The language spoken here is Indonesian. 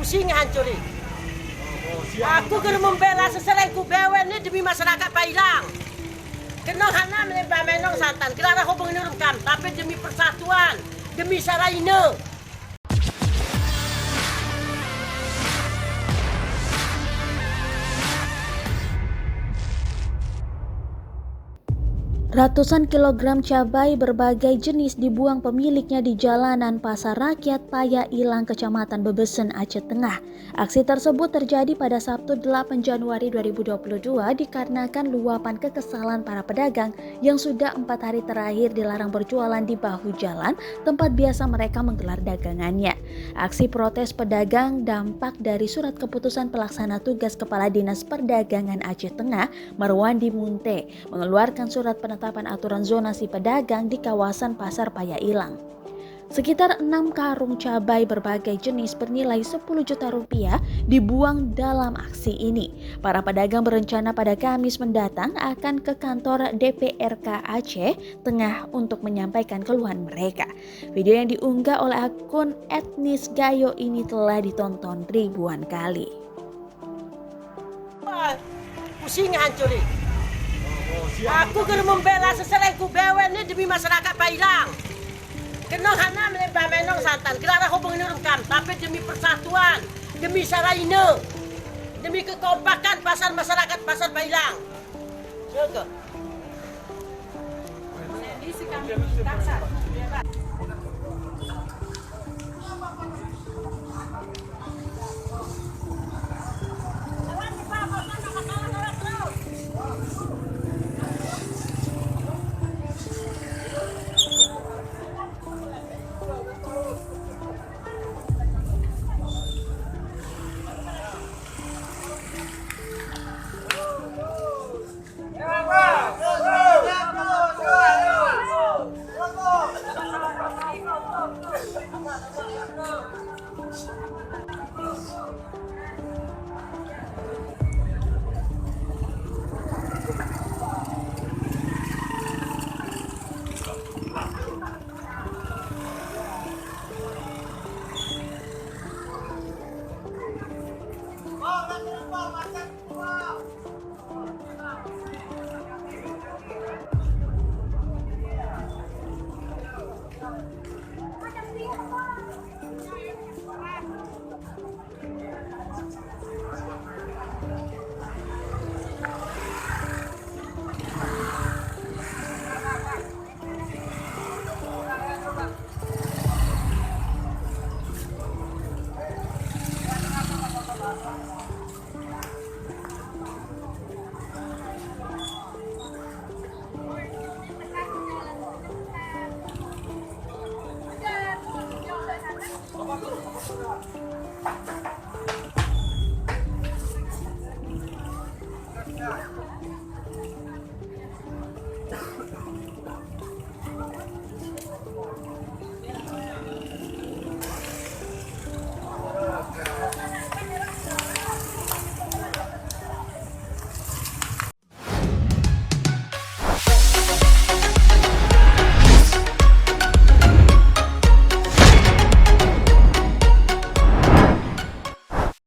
pusing hancuri. Aku kena membela seselengku bewen ni demi masyarakat Pailang. Kenong hana menembak menong santan. Kelara hubung ini rekam, tapi demi persatuan, demi Saraina. Ratusan kilogram cabai berbagai jenis dibuang pemiliknya di jalanan Pasar Rakyat Paya Ilang, Kecamatan Bebesen, Aceh Tengah. Aksi tersebut terjadi pada Sabtu 8 Januari 2022 dikarenakan luapan kekesalan para pedagang yang sudah 4 hari terakhir dilarang berjualan di bahu jalan tempat biasa mereka menggelar dagangannya. Aksi protes pedagang dampak dari surat keputusan pelaksana tugas Kepala Dinas Perdagangan Aceh Tengah, Marwandi Munte, mengeluarkan surat penetapan aturan zonasi pedagang di kawasan Pasar Paya Ilang. Sekitar 6 karung cabai berbagai jenis bernilai 10 juta rupiah dibuang dalam aksi ini. Para pedagang berencana pada Kamis mendatang akan ke kantor DPRK Aceh Tengah untuk menyampaikan keluhan mereka. Video yang diunggah oleh akun etnis Gayo ini telah ditonton ribuan kali. Pusing hancuri. Aku kena membela seselengku bewen ni demi masyarakat Pailang. Kenong hana menembak menong santan. Kelara hubung ini rekam, tapi demi persatuan, demi Saraina, demi kekompakan pasar masyarakat Pasar Pailang. Betul.